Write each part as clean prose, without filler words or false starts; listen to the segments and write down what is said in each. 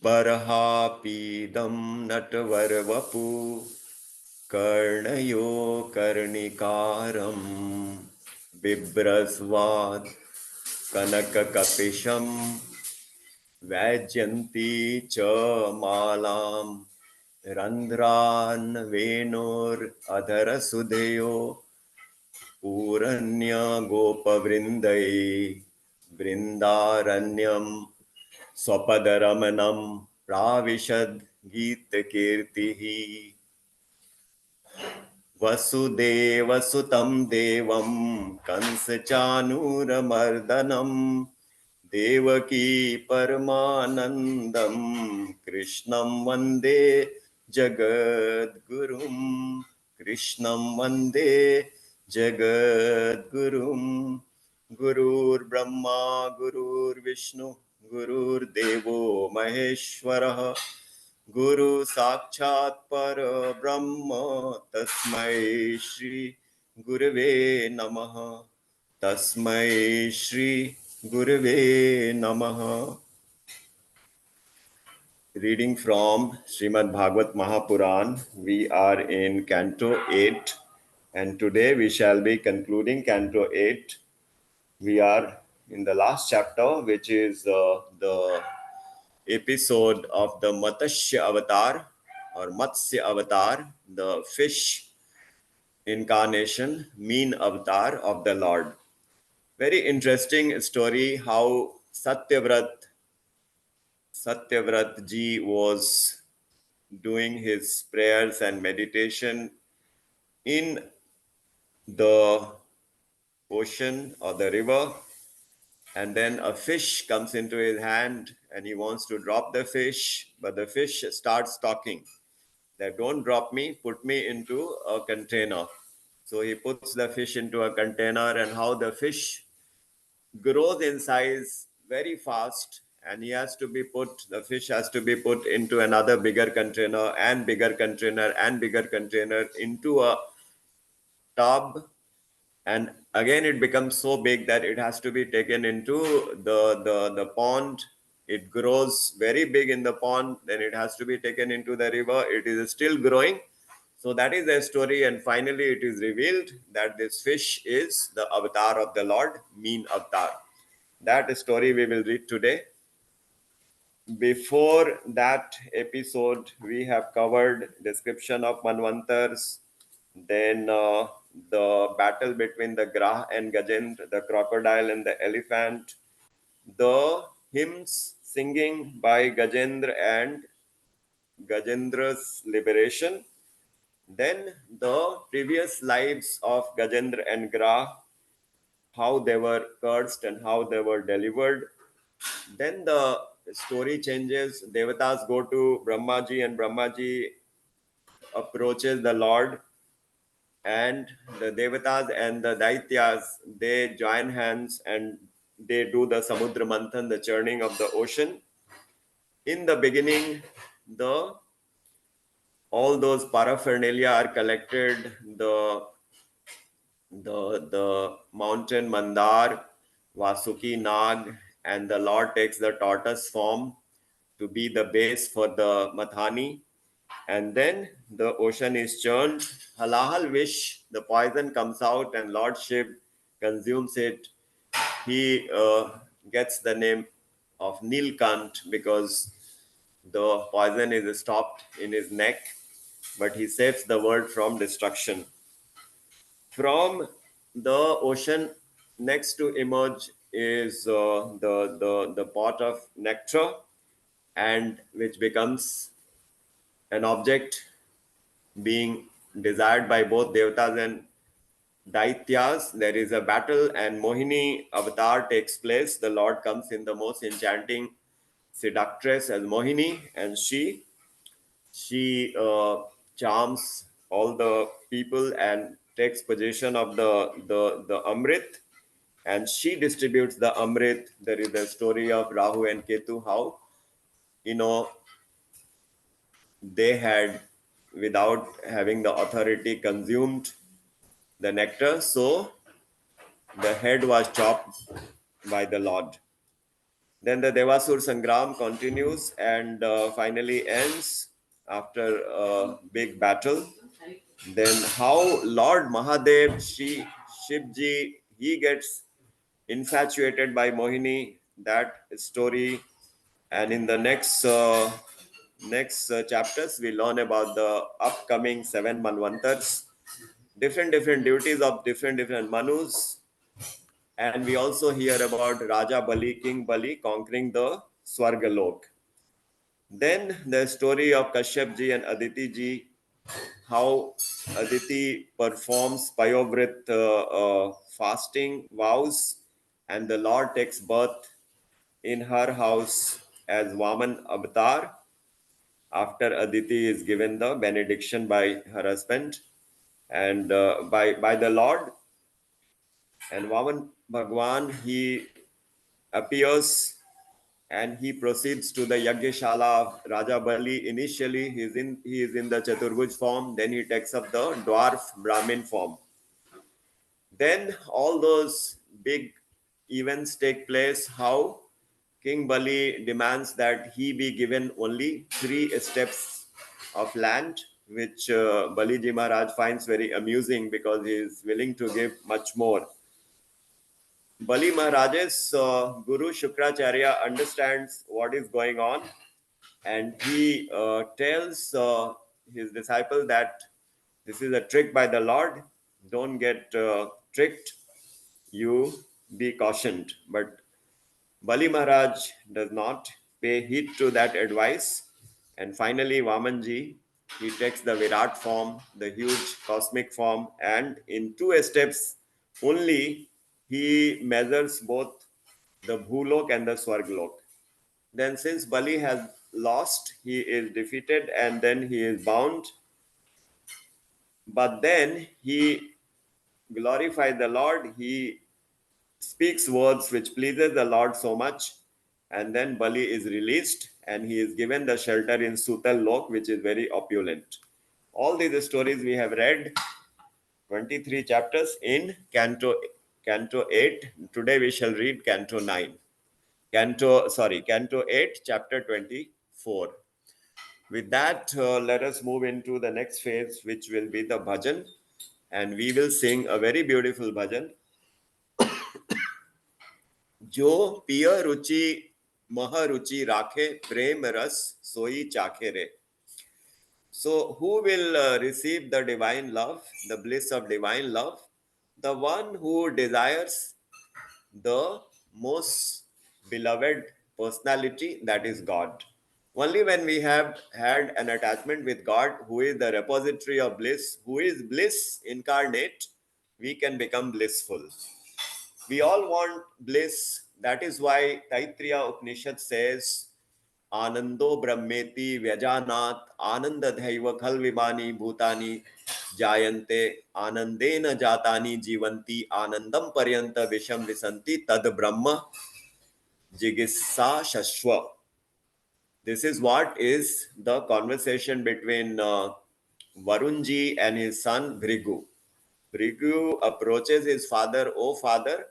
बर्हापीदं नटवरवपु कर्णयो कर्णिकारं बिभ्रस्वात् कनककपिशं वैजयन्ती च मालां रन्ध्रान् वेणोरधरसुधयो पूरण्य गोपवृन्दै वृन्दारण्यं स्वपदरमणं प्राविशद् गीतकीर्तिः वसुदेवसुतं देवं कंसचाणूरमर्दनं देवकी परमानन्दं कृष्णं वन्दे जगद्गुरुं कृष्णं वन्दे जगद्गुरुं गुरुर्ब्रह्मा गुरुर्विष्णु गुरुर्देवो महेश्वरः गुरु साक्षात् परब्रह्म तस्मै श्री गुरवे नमः तस्मै श्री गुरवे नमः. Reading from Srimad Bhagwat Mahapuran, we are in Canto 8 and today we shall be concluding Canto 8. We are in the last chapter, which is the episode of the Matsya Avatar or Matsya Avatar, the fish incarnation, mean avatar of the Lord. Very interesting story how Satyavrat ji was doing his prayers and meditation in the ocean or the river, and then a fish comes into his hand and he wants to drop the fish, but the fish starts talking that don't drop me, put me into a container. So he puts the fish into a container, and how the fish grows in size very fast, and the fish has to be put into another bigger container and bigger container and bigger container into a tub, and again it becomes so big that it has to be taken into the pond. It grows very big in the pond, then it has to be taken into the river. It is still growing. So that is the story, and finally it is revealed that this fish is the avatar of the Lord, mean avatar. That story we will read today. Before that episode, we have covered description of Manvantars, then the battle between the Grah and Gajendra, the crocodile and the elephant, the hymns singing by Gajendra and Gajendra's liberation, then the previous lives of Gajendra and Grah, how they were cursed and how they were delivered. Then the story changes. Devatas go to Brahmaji, and Brahmaji approaches the Lord, and the Devatas and the Daityas, they join hands and they do the Samudra Manthan, the churning of the ocean. In the beginning, the all those paraphernalia are collected. The mountain Mandar, Vasuki Nag, and the Lord takes the tortoise form to be the base for the Mathani. And then the ocean is churned. Halahal wish, the poison comes out, and Lord Shiv consumes it. He gets the name of Nilkant because the poison is stopped in his neck, but he saves the world from destruction. From the ocean, next to emerge is the pot of nectar, and which becomes an object being desired by both devatas and daityas. There is a battle, and Mohini avatar takes place. The Lord comes in the most enchanting seductress as Mohini, and she charms all the people and takes possession of the Amrit, and she distributes the Amrit. There is a story of Rahu and Ketu, how you know they had, without having the authority, consumed the nectar, so the head was chopped by the Lord. Then the Devasur Sangram continues and finally ends after a big battle. Then how Lord Mahadev, Shivji, he gets infatuated by Mohini, that story. And in the next chapters, we learn about the upcoming 7 Manvantars, different duties of different Manus. And we also hear about Raja Bali, King Bali conquering the Swargalok. Then the story of Kashyap ji and Aditi ji, how Aditi performs Payovrit fasting vows, and the Lord takes birth in her house as Vaman Avatar after Aditi is given the benediction by her husband and by the Lord. And Vaman Bhagwan, he appears and he proceeds to the Yagyashala of Raja Bali. Initially, he is in the Chaturbhuj form, then he takes up the dwarf Brahmin form. Then all those big events take place. How King Bali demands that he be given only 3 steps of land, which Baliji Maharaj finds very amusing because he is willing to give much more. Bali Maharaj's Guru Shukracharya understands what is going on, and he tells his disciple that this is a trick by the Lord. Don't get tricked. You be cautioned. But Bali Maharaj does not pay heed to that advice. And finally, Vamanji, he takes the Virat form, the huge cosmic form, and in 2 steps only, he measures both the Bhulok and the Swarglok. Then, since Bali has lost, he is defeated and then he is bound. But then he glorifies the Lord. He speaks words which pleases the Lord so much, and then Bali is released and he is given the shelter in Sutal Lok, which is very opulent. All these stories we have read, 23 chapters in Canto 8. Today we shall read Canto 9. Canto 8, chapter 24. With that, let us move into the next phase, which will be the bhajan, and we will sing a very beautiful bhajan. जो पिय रुचि महारुचि राखे प्रेम रस सोई चाखे रे. So who will receive the divine love, the bliss of divine love? The one who desires the most beloved personality, that is God. Only when we have had an attachment with God, who is the repository of bliss, who is bliss incarnate, we can become blissful. We all want bliss. That is why Taittiriya Upanishad says, Anando Brahmeti Vyajanat Anandadhaiva Khalvimani Bhutani Jayante Anandena Jatani Jivanti Anandam Paryanta Visham Visanti Tad Brahma Jigissa Shashwa. This is what is the conversation between Varunji and his son Bhrigu. Bhrigu approaches his father, "O father,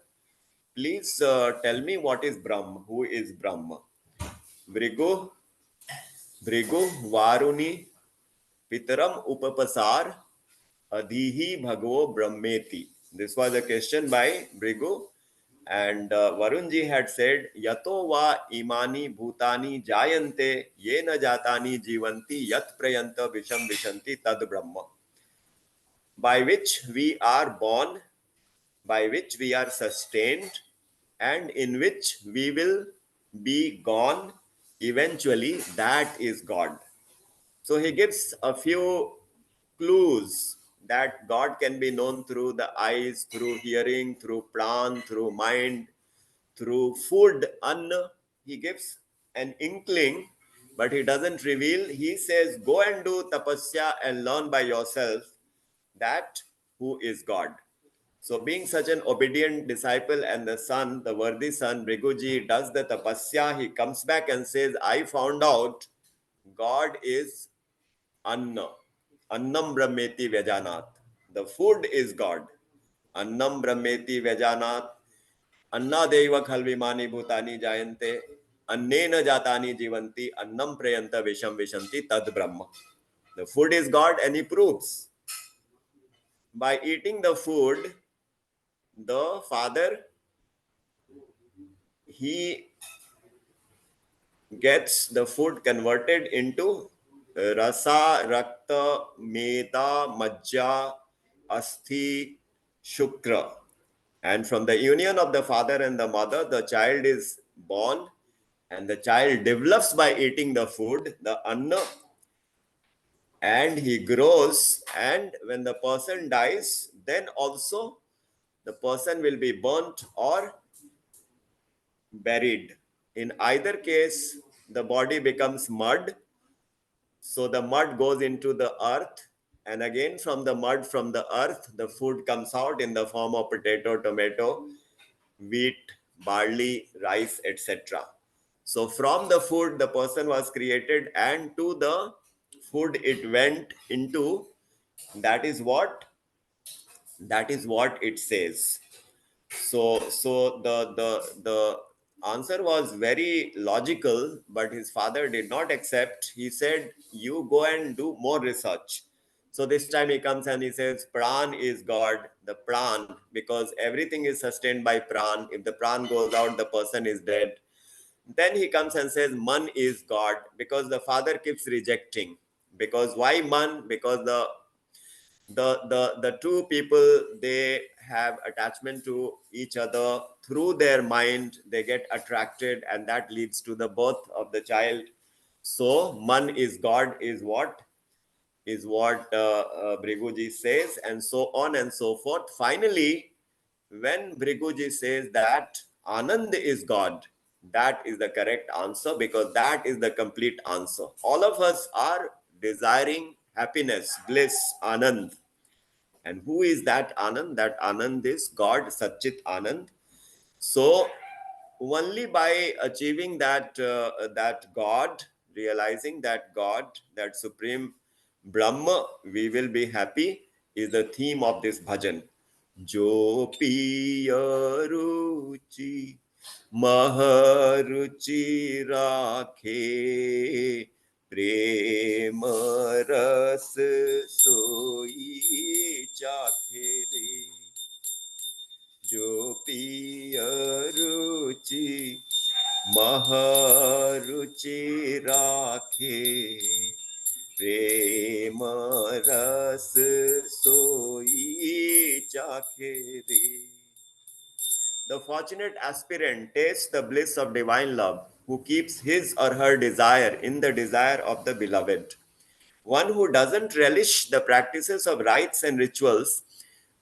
please tell me what is Brahma, who is Brahma." Bhrigu, Varuni, Pitaram Upapasar, Adhihi Bhagavo Brahmeti. This was a question by Bhrigu. And Varunji had said, Yato va imani bhutani jayante yena jatani jivanti yat prayanta visham vishanti tad brahma. By which we are born, by which we are sustained, and in which we will be gone eventually, that is God. So he gives a few clues that God can be known through the eyes, through hearing, through pran, through mind, through food, anna. He gives an inkling, but he doesn't reveal. He says, go and do tapasya and learn by yourself that who is God. So being such an obedient disciple and the son, the worthy son, Bhriguji, does the tapasya. He comes back and says, I found out God is Anna. Annam Brahmeti Vyajanat. The food is God. Annam Brahmeti Vyajanat. Anna Deva Khalvimani Bhutani Jayante. annena jatani jivanti annam prayanta visham vishanti tad brahma. The food is God, and he proves by eating the food, the father, he gets the food converted into rasa, rakta, meda, majja, asthi, shukra. And from the union of the father and the mother, the child is born, and the child develops by eating the food, the anna, and he grows. And when the person dies, then also the person will be burnt or buried. In either case, the body becomes mud. So the mud goes into the earth, and again from the mud, from the earth, the food comes out in the form of potato, tomato, wheat, barley, rice, etc. So from the food, the person was created, and to the food it went into. That is what it says. So the answer was very logical, but his father did not accept. He said, you go and do more research. So this time he comes and he says, pran is God, the pran, because everything is sustained by pran. If the pran goes out, the person is dead. Then he comes and says, man is God, because the father keeps rejecting. Because why man? Because the two people, they have attachment to each other through their mind. They get attracted, and that leads to the birth of the child. So man is God is what Briguji says, and so on and so forth. Finally, when Briguji says that Anand is God, that is the correct answer, because that is the complete answer. All of us are desiring happiness, bliss, Anand. And who is that Anand? That Anand is God, Satchit Anand. So only by achieving that God, realizing that God, that supreme Brahma, we will be happy, is the theme of this bhajan. Jo piya ruchi maharuchi rakhe प्रेम रस सोई चाखे रे जो पिय रुचि महारुचि राखे प्रेम रस सोई चाखे रे. The fortunate aspirant tastes the bliss of divine love, who keeps his or her desire in the desire of the beloved. One who doesn't relish the practices of rites and rituals,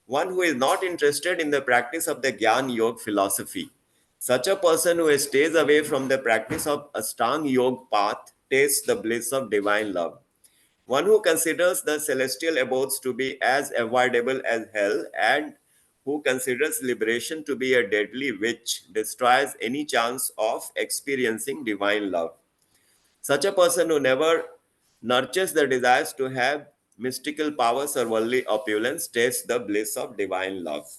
one who is not interested in the practice of the Gyan Yoga philosophy. Such a person who stays away from the practice of Ashtanga Yoga path tastes the bliss of divine love. One who considers the celestial abodes to be as avoidable as hell, and who considers liberation to be a deadly which destroys any chance of experiencing divine love. Such a person who never nurtures the desires to have mystical powers or worldly opulence tastes the bliss of divine love.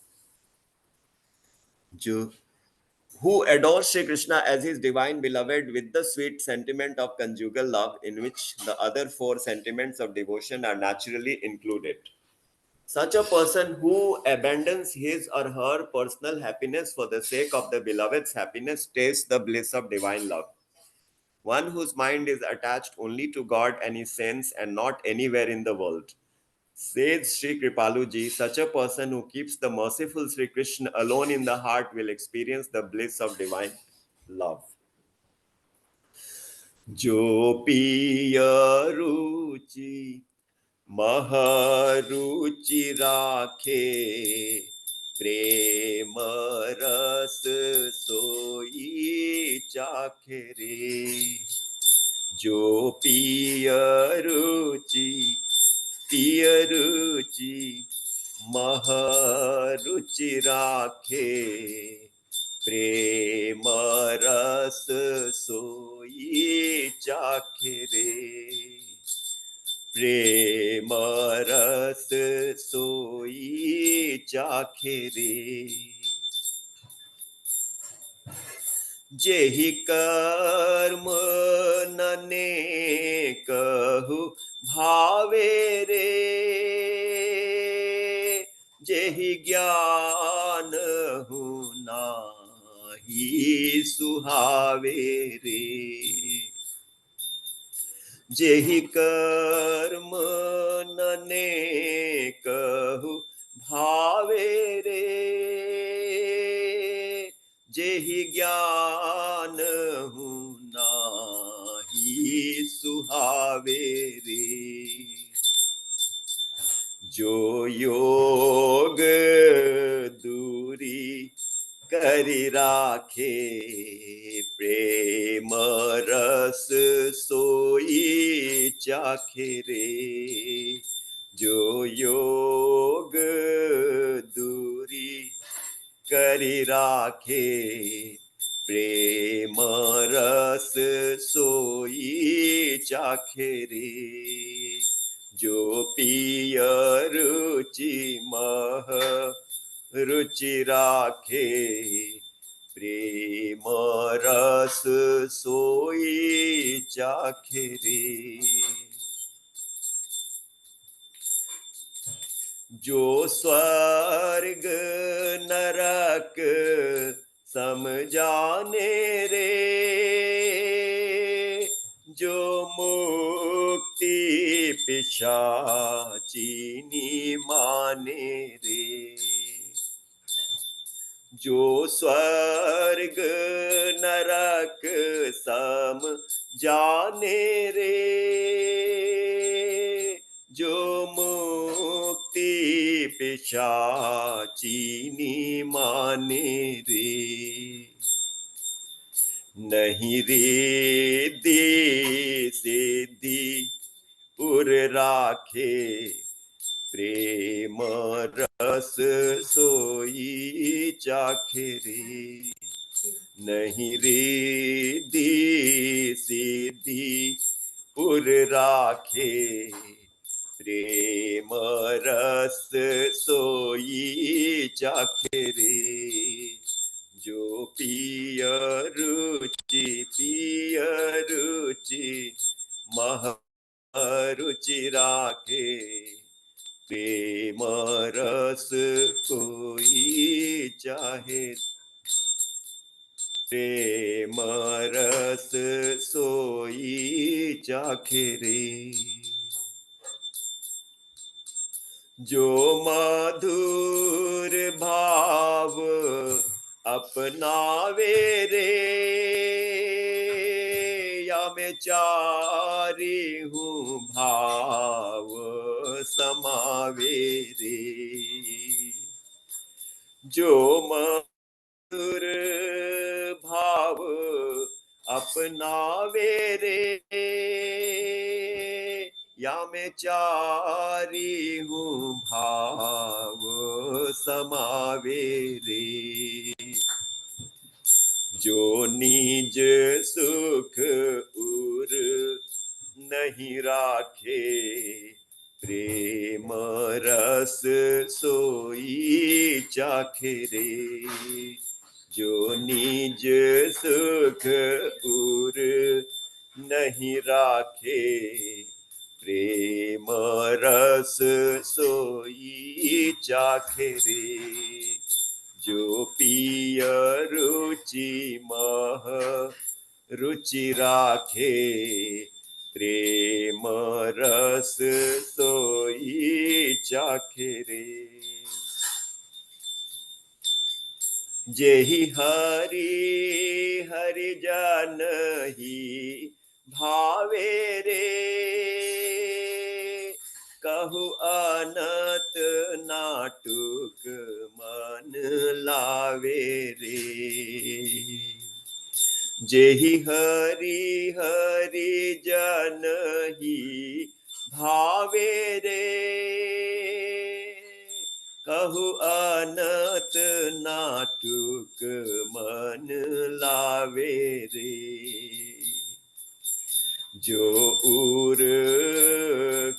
Who adores Sri Krishna as his divine beloved with the sweet sentiment of conjugal love, in which the other four sentiments of devotion are naturally included. Such a person who abandons his or her personal happiness for the sake of the beloved's happiness tastes the bliss of divine love. One whose mind is attached only to God and his saints and not anywhere in the world. Says Sri Kripaluji, such a person who keeps the merciful Sri Krishna alone in the heart will experience the bliss of divine love. Jo piya ruchi maharuchi rakhe प्रेम रस सोई चाखे रे जो पिय रुचि महारुचि राखे प्रेम रस सोई चाखे रे प्रेम रस सोई चाखे रे. जेहि कर्म नने कहु भावे रे, जेहि ज्ञान हूँ नाही सुहावे रे, जेहि कर्म नने कहु भावे रे, जेहि ज्ञान हूँ नाही सुहावे रे, जो योग दूरी करि राखे, प्रेम रस सोई चाखे रे, जो योग दूरी करि राखे, प्रेम रस सोई चाखे रे, जो पिय रुचि मह रुचि राखे, प्रेम रस सोई चाखे रे, जो स्वर्ग नरक समझाने रे, जो मुक्ति पिशाचिनी माने रे, जो स्वर्ग नरक सम जाने रे, जो मुक्ति पिशाचिनी माने रे, नहीं रिद्धि सिद्धि उर राखे, प्रेम रस सोई चाखे रे, नहीं रिद्धि सिद्धि उर राखे, प्रेम रस सोई चाखे रे, जो पिय रुचि मह रुचि राखे, प्रेम रस कोई चाहे, प्रेम रस सोई चाखे रे, जो मधुर भाव अपनावे रे, या मैं चारी हूँ भाव समावे रे, जो मधुर भाव अपनावे रे, या मैं चारी हूँ भाव समावे रे, जो निज सुख उर नहीं राखे, प्रेम रस सोई चाखे रे, जो निज सुख उर नहीं राखे, प्रेम रस सोई चाखे रे, जो पिय रुचि मह रुचि राखे, प्रेम रस सोई चाखे रे, जेहि हरि हरि जन ही भावे रे, कहु अनत नाटुक मन लावे रे, जेहि हरि हरि जन ही भावे रे, कहु अनत नाटुक मन लावे रे, जो उर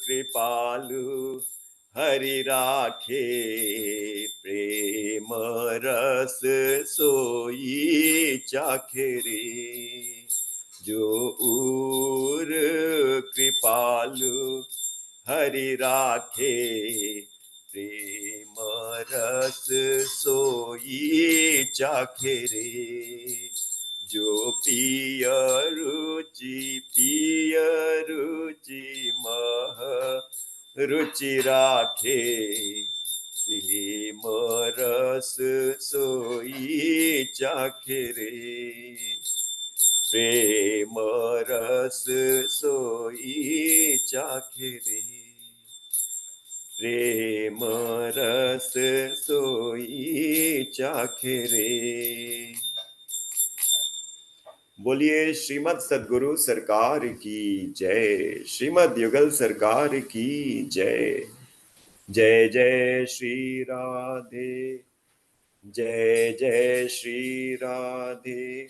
कृपालु हरि राखे, प्रेम रस सोई चाखे रे। जो उर कृपालु हरि राखे, प्रेम रस सोई चाखे रे। जो पिय रुचि मह रुचि राखे, प्रेम रस सोई चाखे रे। प्रेम रस सोई चाखे रे। प्रेम रस सोई चाखे रे। बोलिए श्रीमद सद्गुरु सरकार की जय। श्रीमद युगल सरकार की जय। जय जय श्री राधे। जय जय श्री राधे।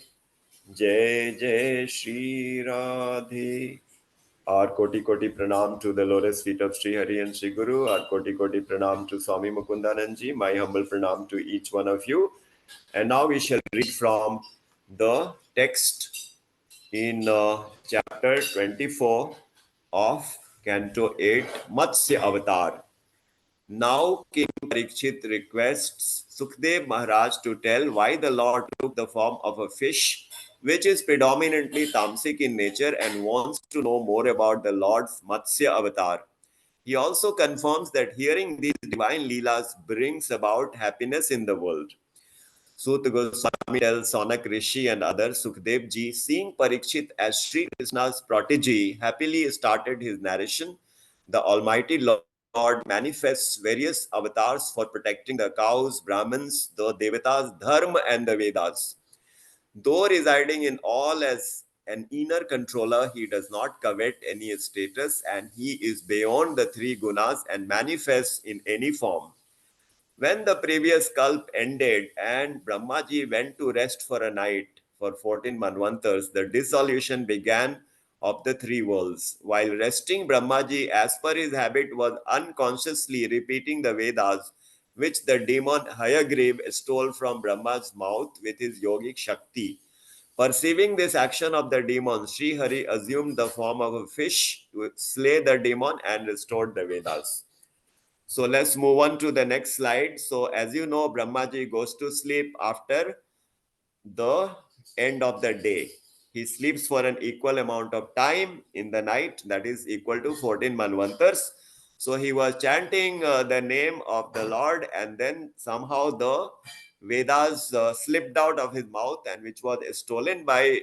जय जय Shri Radhe. Our koti koti pranam to the lotus feet of Sri Hari and Sri Guru. Our koti koti pranam to Swami Mukundanand ji. My humble pranam to each one of you. And now we shall read from the text in chapter 24 of Canto 8, Matsya Avatar. Now King Parikshit requests Sukhdev Maharaj to tell why the Lord took the form of a fish, which is predominantly tamasic in nature, and wants to know more about the Lord's Matsya Avatar. He also confirms that hearing these divine leelas brings about happiness in the world. Sut Goswami tells Sonak Rishi and others, Sukhdev ji, seeing Parikshit as Sri Krishna's protege, happily started his narration. The Almighty Lord manifests various avatars for protecting the cows, Brahmins, the Devatas, Dharma, and the Vedas. Though residing in all as an inner controller, he does not covet any status, and he is beyond the three gunas and manifests in any form. When the previous kalp ended and Brahmaji went to rest for a night for 14 manvantars, the dissolution began of the three worlds. While resting, Brahmaji, as per his habit, was unconsciously repeating the Vedas, which the demon Hayagrev stole from Brahma's mouth with his yogic Shakti. Perceiving this action of the demon, Sri Hari assumed the form of a fish to slay the demon and restored the Vedas. So let's move on to the next slide. So as you know, Brahmaji goes to sleep after the end of the day. He sleeps for an equal amount of time in the night, that is equal to 14 manvantars. So he was chanting the name of the Lord, and then somehow the Vedas slipped out of his mouth, and which was stolen by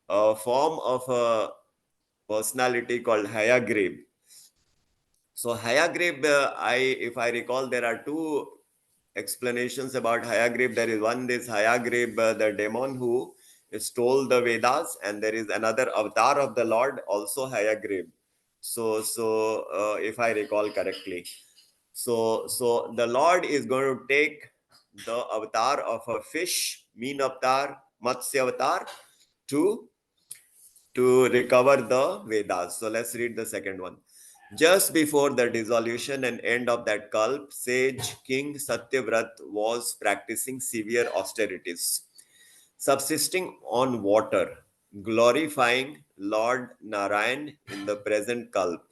a form of a personality called Hayagrib. So Hayagrib, if I recall, there are two explanations about Hayagrib. There is one, this Hayagrib, the demon who stole the Vedas, and there is another avatar of the Lord, also Hayagrib. So if I recall correctly, so the Lord is going to take the avatar of a fish, mean avatar, Matsya avatar, to recover the Vedas. So let's read the second one. Just before the dissolution and end of that kalp, sage King Satyavrat was practicing severe austerities, subsisting on water, glorifying Lord Narayan in the present kalp.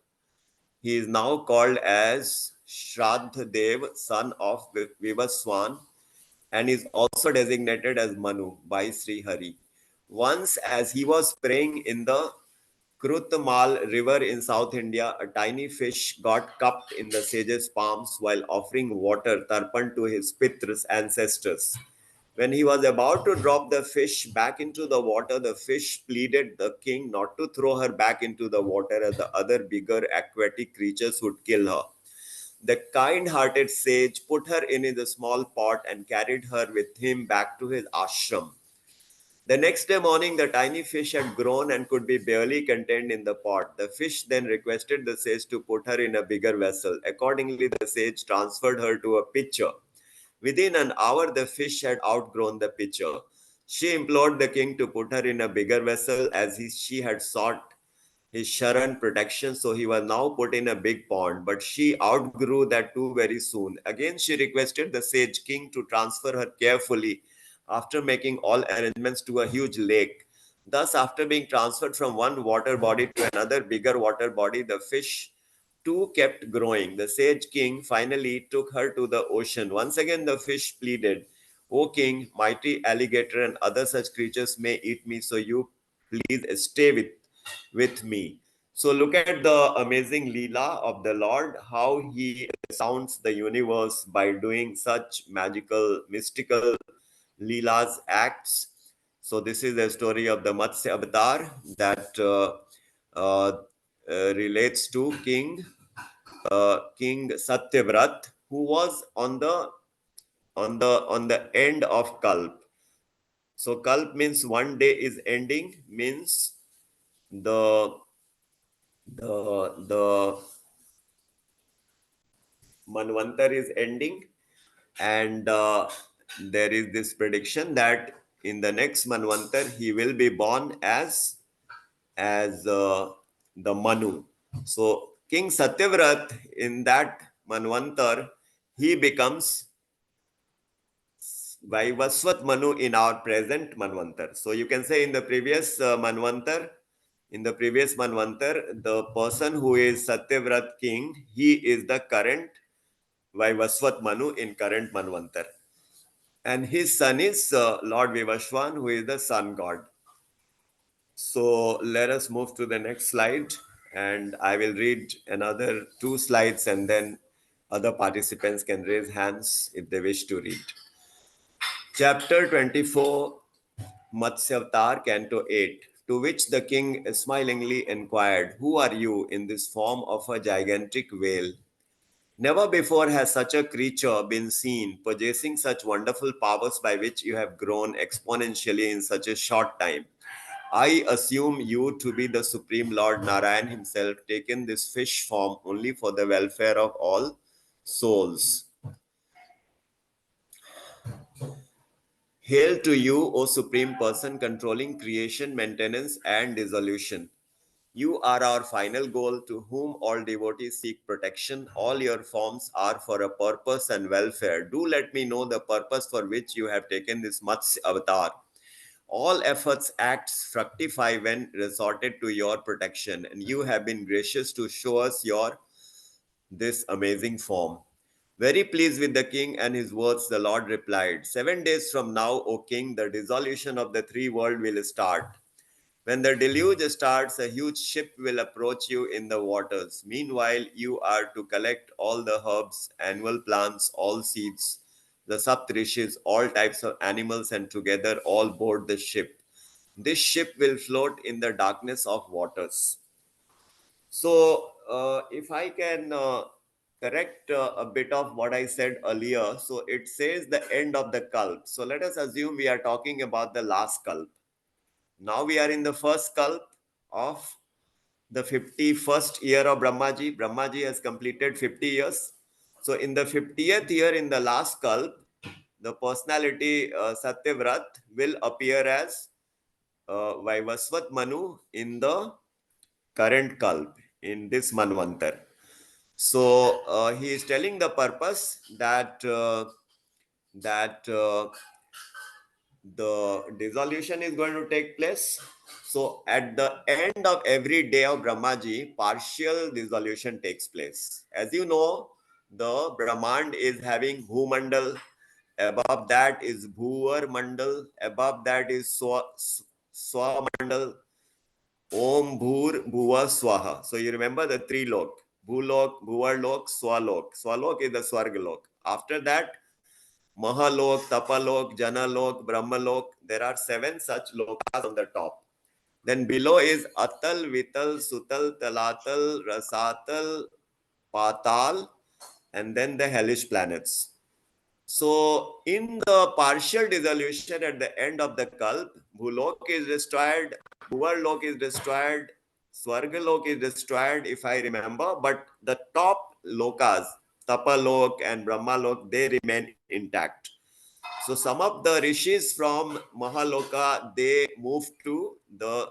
He is now called as Shraddhadev, son of Vivaswan, and is also designated as Manu by Sri Hari. Once, as he was praying in the Krutamal river in South India, a tiny fish got cupped in the sage's palms while offering water tarpan to his Pitras ancestors. When he was about to drop the fish back into the water, the fish pleaded the king not to throw her back into the water as the other bigger aquatic creatures would kill her. The kind hearted sage put her in his small pot and carried her with him back to his ashram. The next day morning, the tiny fish had grown and could be barely contained in the pot. The fish then requested the sage to put her in a bigger vessel. Accordingly, the sage transferred her to a pitcher. Within an hour, the fish had outgrown the pitcher. She implored the king to put her in a bigger vessel as she had sought his Sharan protection, so he was now put in a big pond. But she outgrew that too very soon. Again, she requested the sage king to transfer her carefully, after making all arrangements to a huge lake. Thus, after being transferred from one water body to another bigger water body, the fish too kept growing. The sage king finally took her to the ocean. Once again, the fish pleaded, "O king, mighty alligator and other such creatures may eat me, so you please stay with me." So look at the amazing Leela of the Lord, how he sounds the universe by doing such magical, mystical Leela's acts. So this is the story of the Matsya Avatar that uh, relates to King Satyavrat, who was on the end of Kalp. So Kalp means one day is ending, means the the Manvantar is ending, and there is this prediction that in the next Manvantar he will be born as the Manu. So King Satyavrat in that Manvantar, he becomes Vaivaswat Manu in our present Manvantar. So you can say in the previous Manvantar, the person who is Satyavrat king, he is the current Vaivaswat Manu in current Manvantar. And his son is Lord Vivashwan, who is the sun god. So let us move to the next slide, and I will read another two slides, and then other participants can raise hands if they wish to read. Chapter 24, Matsyavatar, Canto 8, to which the king smilingly inquired, "Who are you in this form of a gigantic whale? Never before has such a creature been seen, possessing such wonderful powers by which you have grown exponentially in such a short time. I assume you to be the Supreme Lord Narayan himself, taken this fish form only for the welfare of all souls. Hail to you, O Supreme Person controlling creation, maintenance, and dissolution. You are our final goal to whom all devotees seek protection. All your forms are for a purpose and welfare. Do let me know the purpose for which you have taken this Matsya avatar. All efforts, acts fructify when resorted to your protection, and you have been gracious to show us your this amazing form. Very pleased with the king and his words, the Lord replied, 7 days from now, O king, the dissolution of the three worlds will start. When the deluge starts, a huge ship will approach you in the waters. Meanwhile, you are to collect all the herbs, annual plants, all seeds, the saptrishis, all types of animals, and together all board the ship. This ship will float in the darkness of waters. So, if I can correct a bit of what I said earlier, so it says the end of the kalp. So, let us assume we are talking about the last kalp. Now we are in the first kalp of the 51st year of Brahmaji. Brahmaji has completed 50 years. So, in the 50th year, in the last kalp, the personality Satyavrat will appear as Vaivasvat Manu in the current kalp, in this Manvantar. So he is telling the purpose that the dissolution is going to take place. So at the end of every day of Brahmaji, partial dissolution takes place. As you know, the Brahmand is having Bhumandal. Above that is Bhuvar Mandal. Above that is Swamandal. Om Bhur Bhuva Swaha. So you remember the three lok. Bhulok, Bhuvarlok, Swalok. Swalok is the Swargalok. After that, Mahalok, Tapalok, Janalok, Brahmalok. There are 7 such lokas on the top. Then below is Atal, Vital, Sutal, Talatal, Rasatal, Patal, and then the hellish planets. So, in the partial dissolution at the end of the Kalp, Bhulok is destroyed, Bhuvarlok is destroyed, Swargalok is destroyed, if I remember, but the top lokas, Tapalok and Brahmalok, they remain intact. So, some of the rishis from Mahaloka, they moved to the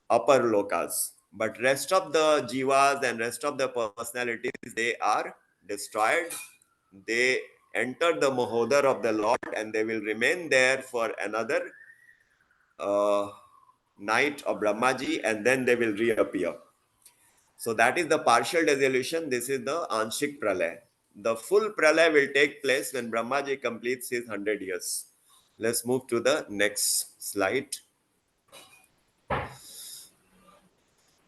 upper lokas, but rest of the jivas and rest of the personalities, they are destroyed. They enter the Mahodar of the Lord, and they will remain there for another night of Brahmaji, and then they will reappear. So that is the partial dissolution. This is the Anshik Pralay. The full Pralay will take place when Brahmaji completes his 100 years. Let's move to the next slide.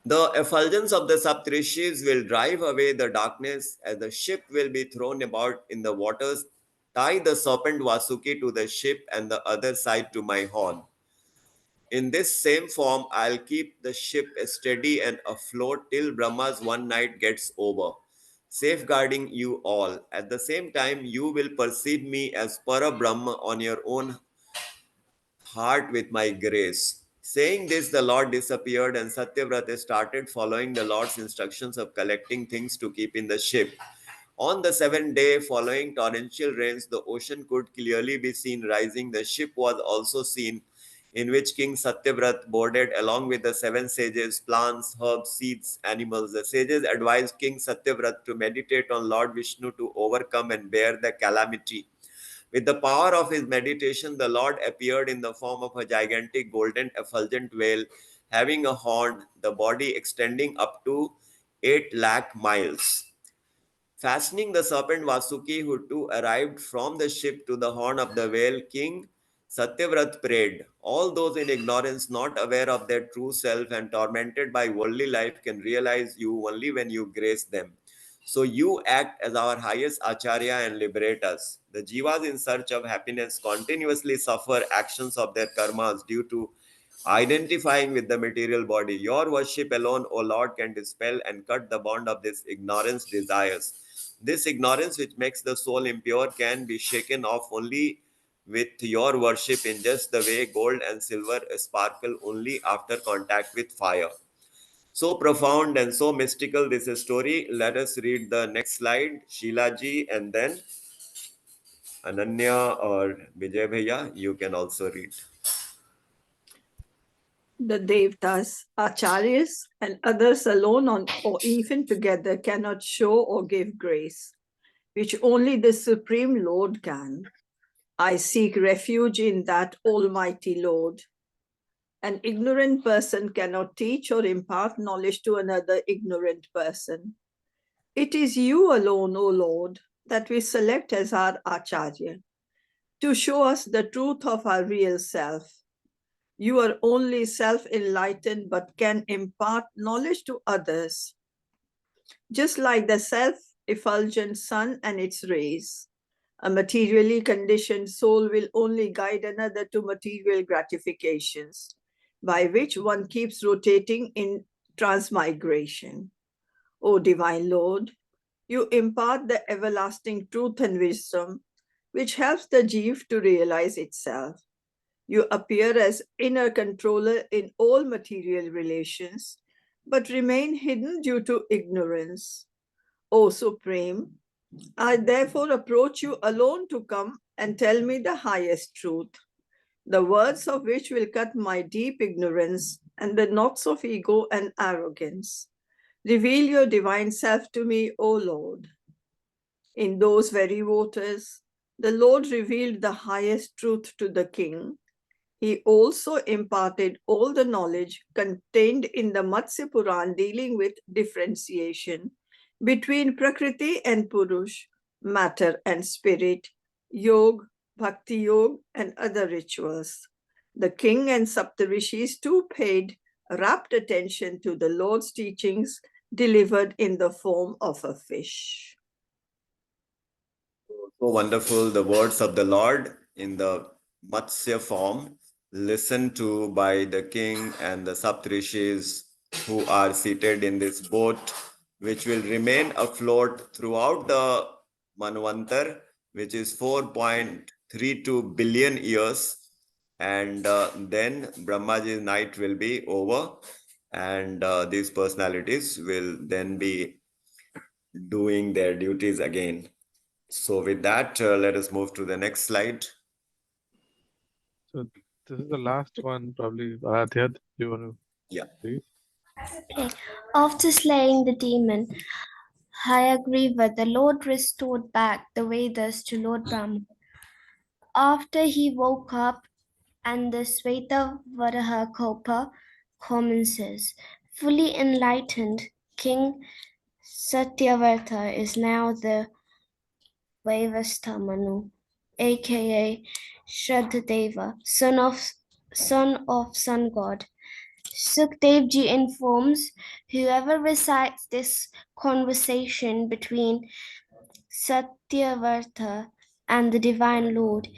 The effulgence of the Saptrishis will drive away the darkness as the ship will be thrown about in the waters. Tie the serpent Vasuki to the ship and the other side to my horn. In this same form, I'll keep the ship steady and afloat till Brahma's one night gets over, safeguarding you all. At the same time, you will perceive me as Para Brahma on your own heart with my grace. Saying this, the Lord disappeared, and Satyavrata started following the Lord's instructions of collecting things to keep in the ship. On the seventh day following torrential rains, the ocean could clearly be seen rising. The ship was also seen, in which King Satyavrat boarded along with the seven sages, plants, herbs, seeds, animals. The sages advised King Satyavrat to meditate on Lord Vishnu to overcome and bear the calamity. With the power of his meditation, the Lord appeared in the form of a gigantic golden effulgent whale having a horn, the body extending up to 8 lakh miles. Fastening the serpent Vasuki, who too arrived from the ship to the horn of the whale, King Satyavrat prayed. All those in ignorance, not aware of their true self and tormented by worldly life, can realize you only when you grace them. So you act as our highest Acharya and liberate us. The Jivas in search of happiness continuously suffer actions of their karmas due to identifying with the material body. Your worship alone, O Lord, can dispel and cut the bond of this ignorance desires. This ignorance, which makes the soul impure, can be shaken off only with your worship, in just the way gold and silver sparkle only after contact with fire. So profound and so mystical this story. Let us read the next slide, Sheila ji, and then Ananya or Vijay Bhaiya, you can also read. The Devtas, Acharyas, and others alone or even together cannot show or give grace, which only the Supreme Lord can. I seek refuge in that Almighty Lord. An ignorant person cannot teach or impart knowledge to another ignorant person. It is you alone, O Lord, that we select as our Acharya, to show us the truth of our real self. You are only self-enlightened but can impart knowledge to others, just like the self-effulgent sun and its rays. A materially conditioned soul will only guide another to material gratifications, by which one keeps rotating in transmigration. O Divine Lord, you impart the everlasting truth and wisdom, which helps the Jeev to realize itself. You appear as inner controller in all material relations, but remain hidden due to ignorance. O Supreme, I therefore approach you alone to come and tell me the highest truth, the words of which will cut my deep ignorance and the knots of ego and arrogance. Reveal your divine self to me, O Lord. In those very waters, the Lord revealed the highest truth to the king. He also imparted all the knowledge contained in the Matsya Puran dealing with differentiation between Prakriti and Purush, matter and spirit, Yog, Bhakti Yog, and other rituals. The king and Saptarishis too paid rapt attention to the Lord's teachings delivered in the form of a fish. So wonderful, the words of the Lord in the Matsya form, listened to by the king and the Saptrishis who are seated in this boat, which will remain afloat throughout the Manvantar, which is 4.32 billion years. And then Brahmaji's night will be over, and these personalities will then be doing their duties again. So with that, let us move to the next slide. So this is the last one, probably. Aradhya, do you want to Yeah. read? Okay. After slaying the demon, Hayagriva, the Lord restored back the Vedas to Lord Brahma. After he woke up and the Sveta Varaha Kopa commences, fully enlightened, King Satyavarta is now the Vaivastamanu, aka Shraddhadeva, son of sun god. Sukdevji informs whoever recites this conversation between Satyavarta and the Divine Lord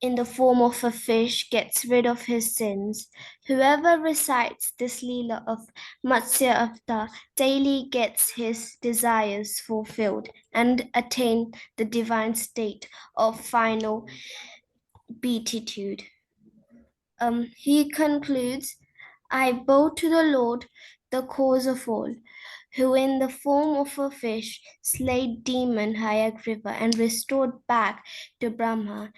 in the form of a fish gets rid of his sins. Whoever recites this Leela of Matsya Avtar daily gets his desires fulfilled and attain the divine state of final beatitude. He concludes, I bow to the Lord, the cause of all, who in the form of a fish slayed demon Hayagriva and restored back to Brahma.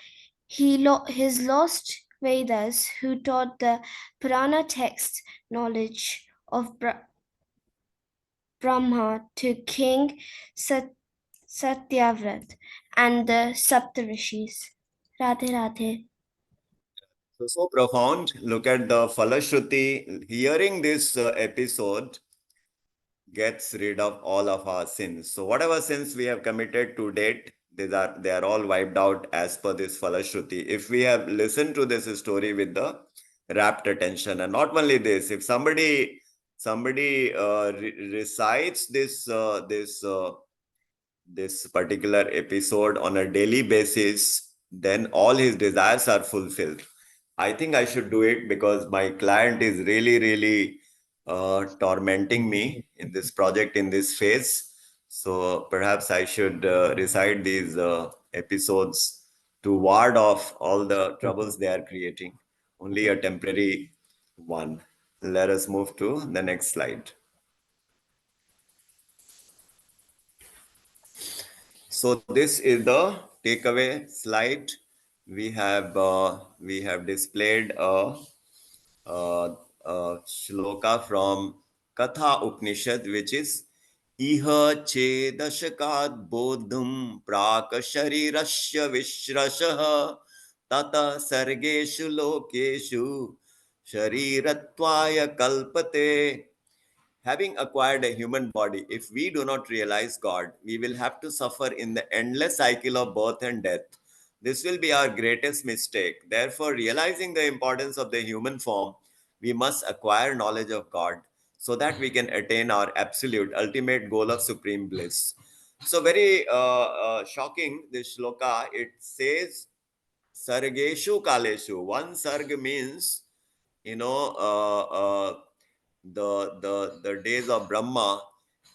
His lost Vedas, who taught the Purana text knowledge of Brahma to King Satyavrat and the Saptarishis. Radhe Radhe. So profound. Look at the Falashruti. Hearing this episode gets rid of all of our sins. So whatever sins we have committed to date, they are all wiped out as per this Falashruti. If we have listened to this story with the rapt attention, and not only this, if somebody recites this particular episode on a daily basis, then all his desires are fulfilled. I think I should do it because my client is really tormenting me in this project in this phase. So perhaps I should recite these episodes to ward off all the troubles they are creating. Only a temporary one. Let us move to the next slide. So this is the takeaway slide. We have displayed a shloka from Katha Upanishad, which is Iha chedashakat bodhum praka sharirasya vishrasah tata sargeshu lokeshu sharirattvaya kalpate. Having acquired a human body, if we do not realize God, we will have to suffer in the endless cycle of birth and death. This will be our greatest mistake. Therefore, realizing the importance of the human form, we must acquire knowledge of God so that we can attain our absolute ultimate goal of supreme bliss. So, very shocking, this shloka, it says, Sargeshu Kaleshu. One sarg means, you know, the days of Brahma,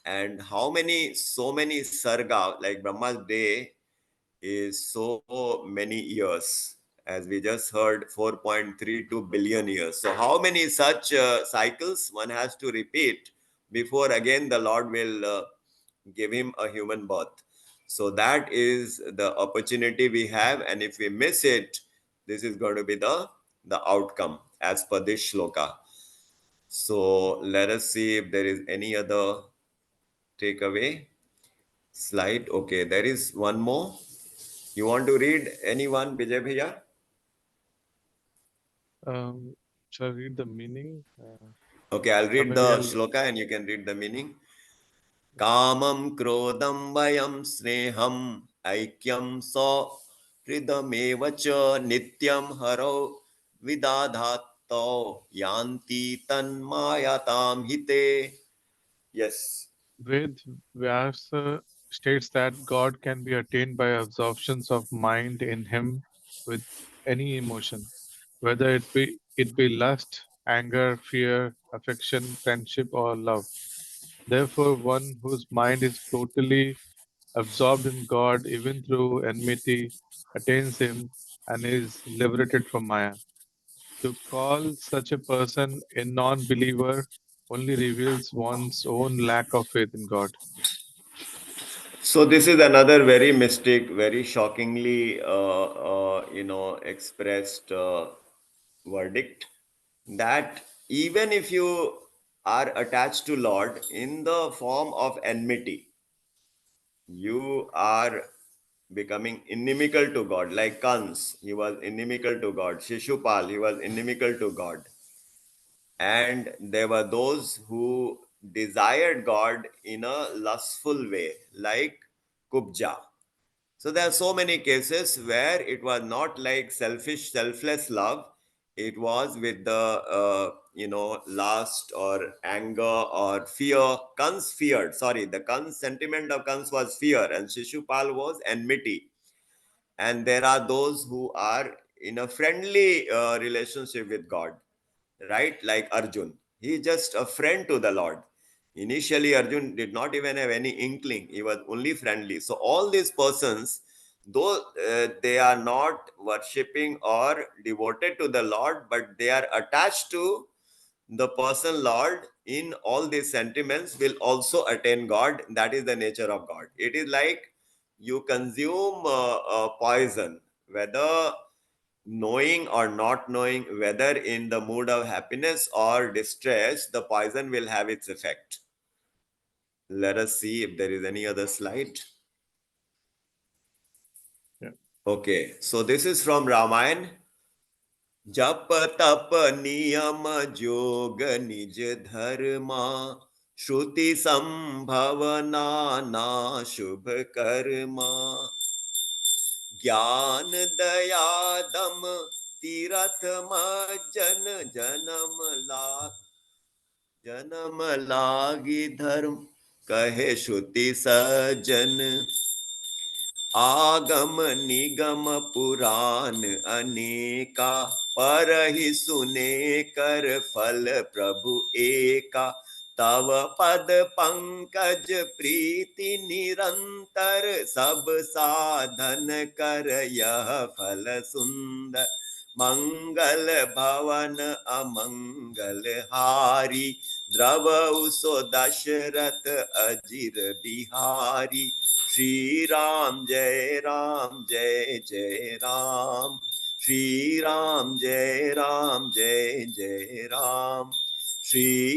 and how many so many sarga, like Brahma's day is so many years, as we just heard, 4.32 billion years. So how many such cycles one has to repeat before again the Lord will give him a human birth. So that is the opportunity we have, and if we miss it, this is going to be the outcome as per this shloka. So let us see if there is any other takeaway slide. Okay, there is one more. You want to read anyone, Vijay Bhaiya? Shall I read the meaning? Okay, I'll Or read maybe the I'll. shloka and you can read the meaning. Kamam krodam vayam sneham aikyam so hridamevacha nityam haro vidadhato yanti tanmayatam hite. Yes. Ved Vyasa states that God can be attained by absorptions of mind in Him with any emotion, whether it be lust, anger, fear, affection, friendship, or love. Therefore, one whose mind is totally absorbed in God, even through enmity, attains Him and is liberated from Maya. To call such a person a non-believer only reveals one's own lack of faith in God. So this is another very mystic, very shockingly, expressed verdict that even if you are attached to Lord in the form of enmity, you are becoming inimical to God, like Kans, he was inimical to God. Shishupal, he was inimical to God. And there were those who desired God in a lustful way, like Kubja. So there are so many cases where it was not like selfish, selfless love. It was with the lust or anger or fear. Kans feared. Sorry, the Kans sentiment of Kans was fear, and Shishupal was enmity. And there are those who are in a friendly relationship with God, right? Like Arjun, he just a friend to the Lord. Initially Arjun did not even have any inkling, he was only friendly. So all these persons, though they are not worshipping or devoted to the Lord, but they are attached to the person Lord, in all these sentiments will also attain God. That is the nature of God. It is like you consume poison, whether knowing or not knowing, whether in the mood of happiness or distress, the poison will have its effect. Let us see if there is any other slide. Yeah. Okay, so this is from Ramayana. जप तप नियम जोग निज धर्मा श्रुति संभव नाना शुभ कर्मा ज्ञान दया दम तीरथ मज्जन जन्म लागी धर्म कहे श्रुति सज्जन आगम निगम पुराण अनेका पर ही सुने कर फल प्रभु एका तव पद पंकज प्रीति निरंतर सब साधन कर यह फल सुंदर मंगल भवन अमंगल हारी द्रवउ सो दशरथ अजिर बिहारी श्री राम जय राम श्री राम जय राम श्री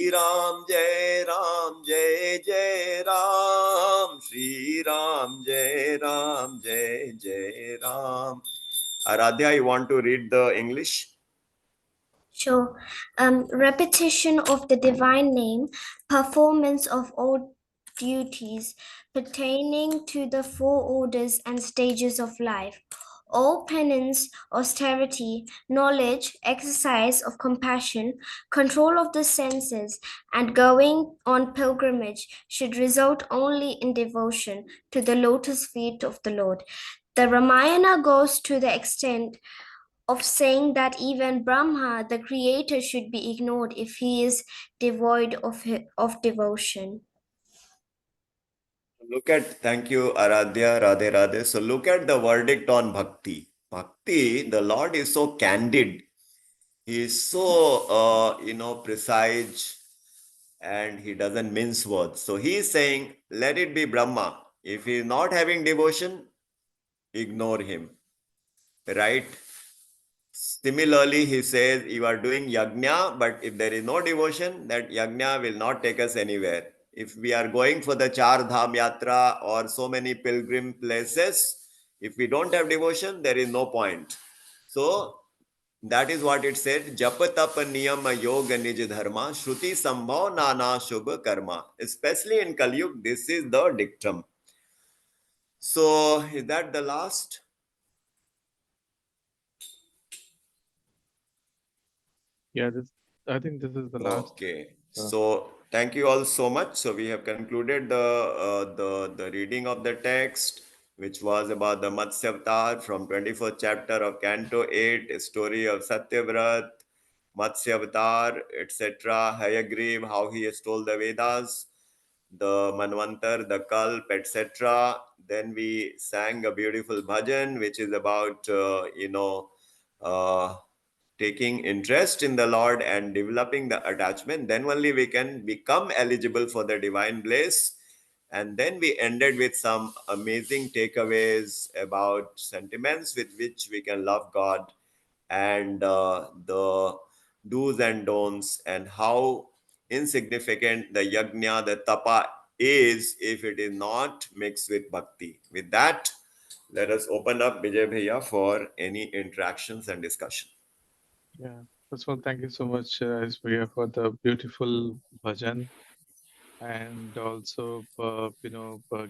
राम जय राम श्री राम जय Ram. Aradhya, you want to read the English? Sure. Repetition of the divine name, performance of all duties pertaining to the four orders and stages of life. All penance, austerity, knowledge, exercise of compassion, control of the senses, and going on pilgrimage should result only in devotion to the lotus feet of the Lord. The Ramayana goes to the extent of saying that even Brahma, the creator, should be ignored if he is devoid of devotion. Thank you, Aradhya, Radhe Radhe. So look at the verdict on bhakti. Bhakti, the Lord is so candid. He is so, precise, and he doesn't mince words. So he is saying, let it be Brahma. If he is not having devotion, ignore him, right? Similarly, he says, you are doing yajna, but if there is no devotion, that yajna will not take us anywhere. If we are going for the Char Dham Yatra or so many pilgrim places, if we don't have devotion, there is no point. So that is what it said. Jap tap niyam yoga nij dharma shruti sambhav nana shubh karma. Especially in Kali Yuga, this is the dictum. So is that the last? Yeah, I think this is the last. Okay. So thank you all so much. So we have concluded the reading of the text, which was about the Matsya Avatar from 24th chapter of Canto 8, a story of Satyavrat, Matsya Avatar, etc. Hayagriv, how he has told the Vedas, the Manvantar, the Kalp, etc. Then we sang a beautiful bhajan, which is about, uh, taking interest in the Lord and developing the attachment. Then only we can become eligible for the divine bliss. And then we ended with some amazing takeaways about sentiments with which we can love God, and the do's and don'ts, and how insignificant the yajna, the tapa is if it is not mixed with bhakti. With that, let us open up Vijay Bhaiya for any interactions and discussion. Yeah. First of all, thank you so much, Aishwarya, for the beautiful bhajan, and also,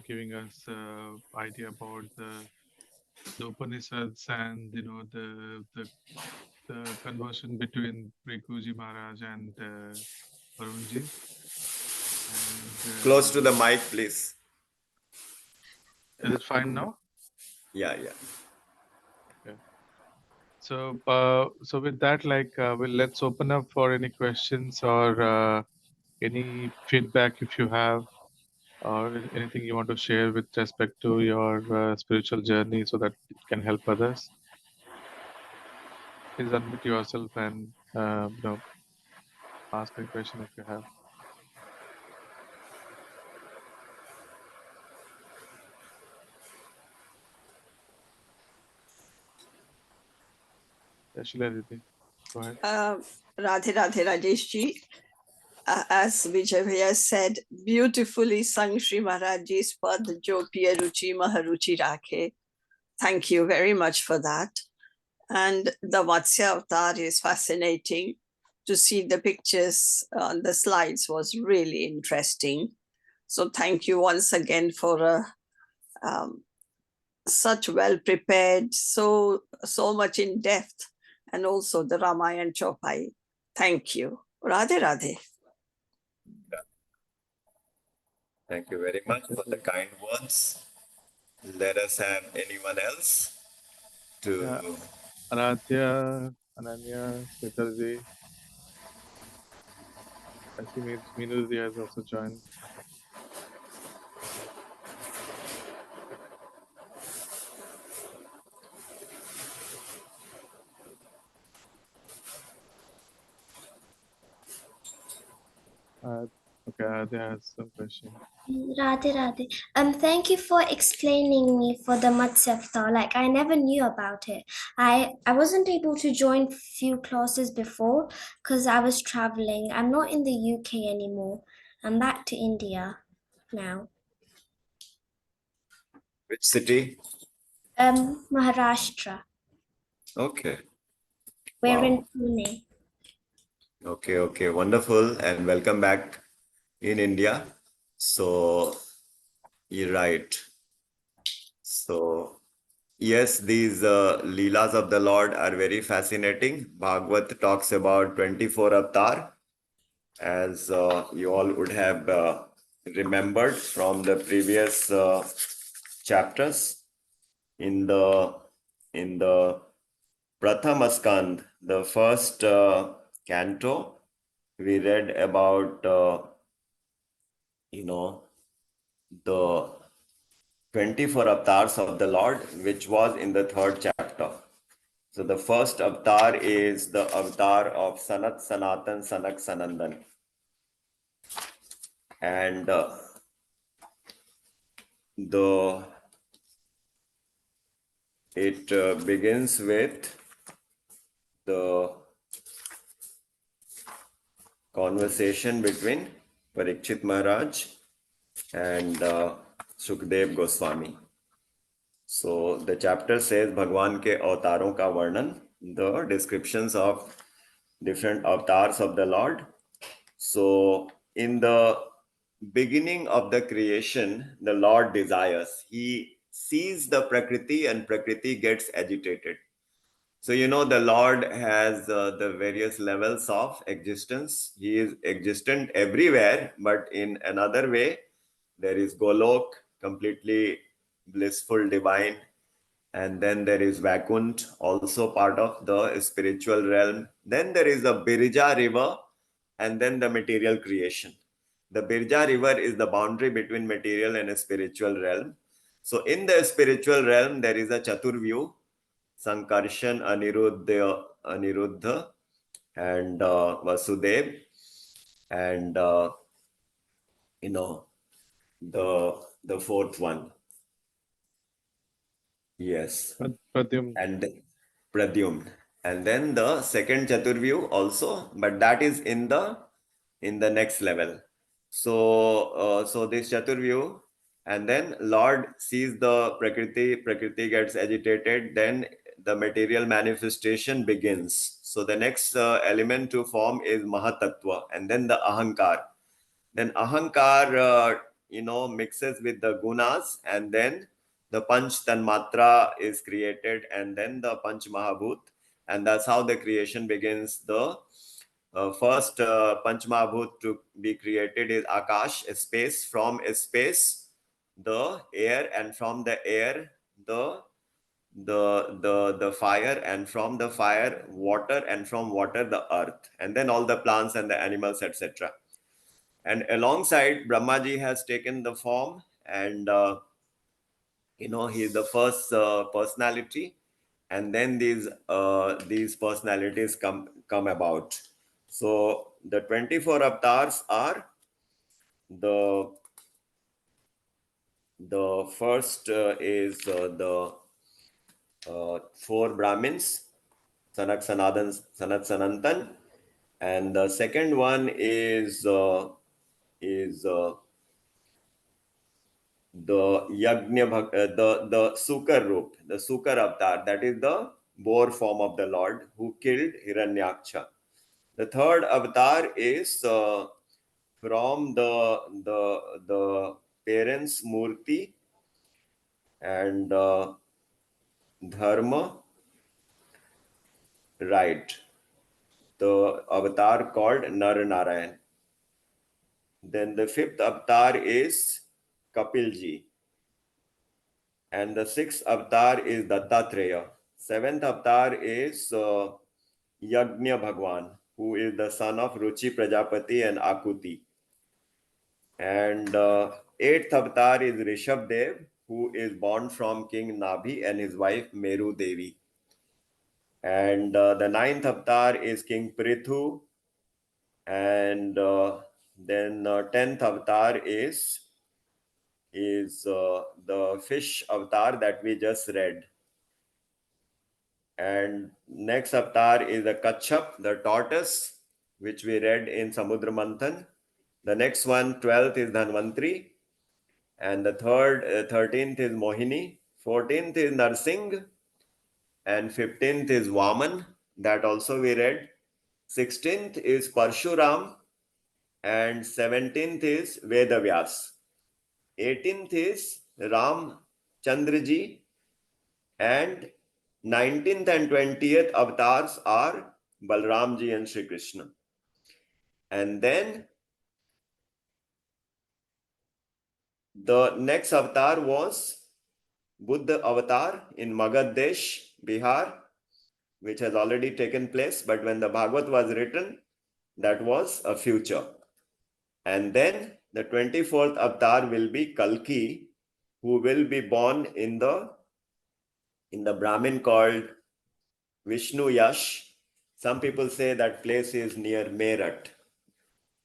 giving us idea about the Upanishads, and the conversion between Rikuji Maharaj and Varunji. And Close to the mic, please. is it fine now? Yeah, yeah. Yeah. So, so with that, let's open up for any questions or any feedback if you have, or anything you want to share with respect to your spiritual journey, so that it can help others. Please unmute yourself and ask a question if you have. Ashila Didi, go ahead. Radhe Radhe Rajesh ji. As Vijay Bhaiya said, beautifully sung Shri Maharaj Ji's Pad Jo Piya Ruchi Maharuchi Rakhe. Thank you very much for that. And the Matsya Avatar is fascinating. To see the pictures on the slides was really interesting. So thank you once again for such well prepared, so much in depth, and also the Ramayan Chopai. Thank you. Radhe Radhe. Thank you very much for the kind words. Let us have anyone else to. Yeah, Aradhya, Ananya, Shwetarji. I see Meenuji has also joined. Okay, Aradhya has some question. Radhe Radhe. Thank you for explaining me for the Matsya. Like I never knew about it. I wasn't able to join few classes before because I was traveling. I'm not in the UK anymore. I'm back to India now. Which city? Maharashtra. Okay. We're Wow. in Pune. Okay, okay. Wonderful. And welcome back in India. So, you're right. So, yes, these Leelas of the Lord are very fascinating. Bhagwat talks about 24 avatar, as you all would have remembered from the previous chapters. In the Prathama Skand, the first canto, we read about the 24 avatars of the Lord, which was in the third chapter. So the first avatar is the avatar of Sanat Sanatan Sanak Sanandan. And it begins with the conversation between Parikshit Maharaj and Sukdev Goswami. So the chapter says Bhagwan ke avtaron ka varnan, the descriptions of different avatars of the Lord. So in the beginning of the creation, the Lord desires. He sees the Prakriti and Prakriti gets agitated. So, the Lord has the various levels of existence. He is existent everywhere, but in another way, there is Golok, completely blissful, divine. And then there is Vakunt, also part of the spiritual realm. Then there is the Birja river, and then the material creation. The Birja river is the boundary between material and a spiritual realm. So in the spiritual realm, there is a Chaturvyu, Sankarshan, Aniruddha, and Vasudev, and the fourth one. Yes. Pradyum. And Pradyumn. And then the second Chaturvyu also, but that is in the next level. So this Chaturvyu, and then Lord sees the Prakriti gets agitated, then the material manifestation begins. So the next element to form is Mahatattva, and then the Ahankar. Then Ahankar, mixes with the gunas, and then the Panch Tanmatra is created, and then the Panch Mahabhut, and that's how the creation begins. The first Panch Mahabhut to be created is Akash, a space. From a space, the air, and from the air, the fire, and from the fire, water, and from water, the earth, and then all the plants and the animals, etc. And alongside, Brahmaji has taken the form, and he's the first personality, and then these personalities come about. So the 24 avatars are the first is the four Brahmins, Sanat Sanantan, and the second one is the the Sukar Roop, the Sukar avatar, that is the boar form of the Lord who killed Hiranyaksha. The third avatar is from the parents Murti and Dharma, right? The avatar called Nar Narayan. Then the fifth avatar is Kapilji, and the sixth avatar is Dattatreya. Seventh avatar is Yajna Bhagwan, who is the son of Ruchi Prajapati and Akuti. And eighth avatar is Rishabh Dev, who is born from King Nabhi and his wife Meru Devi. And the ninth avatar is King Prithu. And then 10th avatar is the fish avatar that we just read. And next avatar is the Kachap, the tortoise, which we read in Samudra Manthan. The next one, 12th, is Dhanvantri. And the 13th is Mohini. 14th is Narsingh. And 15th is Vaman. That also we read. 16th is Parshuram. And 17th is Vedavyas. 18th is Ram Chandraji. And 19th and 20th avatars are Balramji and Sri Krishna. And then the next avatar was Buddha avatar in Magad Desh, Bihar, which has already taken place. But when the Bhagwat was written, that was a future. And then the 24th avatar will be Kalki, who will be born in the Brahmin called Vishnu Yash. Some people say that place is near Meerut,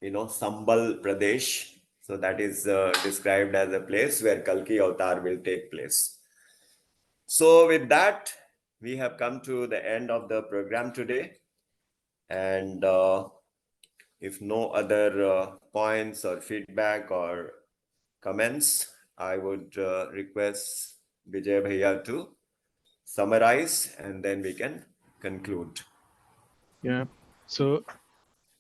Sambal Pradesh. So that is described as a place where Kalki avatar will take place. So with that, we have come to the end of the program today. And if no other points or feedback or comments, I would request Vijay Bhaiya to summarize, and then we can conclude. Yeah. So,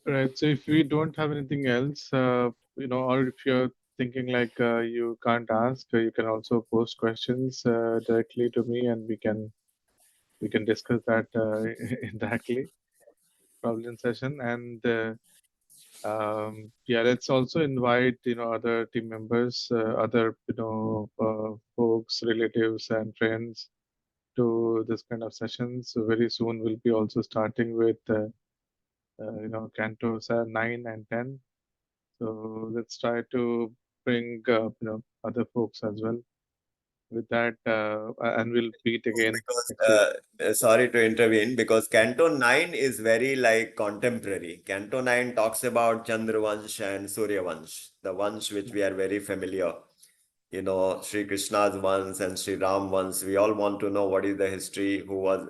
right. So if we don't have anything else, or if you're thinking like you can't ask, you can also post questions directly to me, and we can discuss that indirectly, probably in session. And yeah, let's also invite other team members, other folks, relatives, and friends to this kind of sessions. So very soon we'll be also starting with cantos 9 and 10. So let's try to bring other folks as well. With that, and we'll meet again Because next week. sorry to intervene, because Canto 9 is very like contemporary. Canto 9 talks about Chandravansh and Suryavansh, the Vansh which we are very familiar. Sri Krishna's Vansh and Sri Ram Vansh. We all want to know what is the history, who was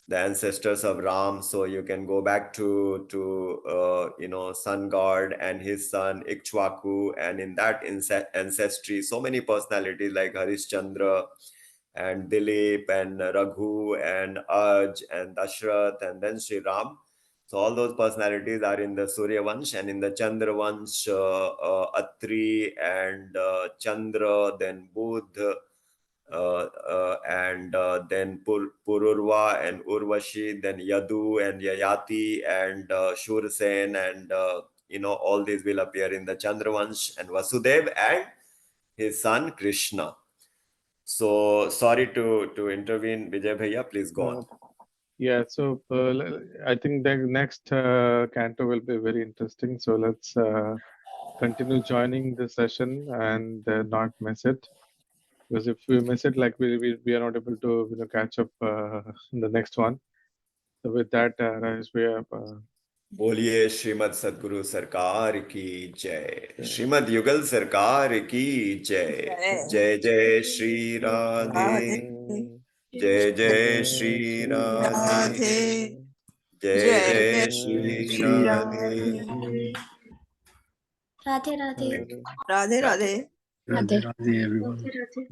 the ancestors of Ram. So you can go back to sun god and his son Ikshvaku, and in that ancestry, so many personalities like Harishchandra and Dilip and Raghu and Aj and Dashrath and then Sri Ram. So all those personalities are in the Surya Vansh, and in the Chandra Vansh, Atri and Chandra, then Budh, and then Pururva and Urvashi, then Yadu and Yayati and Shursen, and all these will appear in the Chandravansh, and Vasudev and his son Krishna. So sorry to intervene, Vijay Bhaiya, please go on. Yeah, so I think the next canto will be very interesting. So let's continue joining the session and not miss it. Because if we miss it, like we are not able to catch up in the next one. So with that, Rajesh, we have बोलिए श्रीमद सद्गुरु सरकार की जय, श्रीमद युगल सरकार की जय, जय जय श्री राधे, जय जय श्री राधे, जय जय Shri Radhe. Radhe Radhe. Radhe Radhe. Radhe Radhe everyone. Radhe Radhe.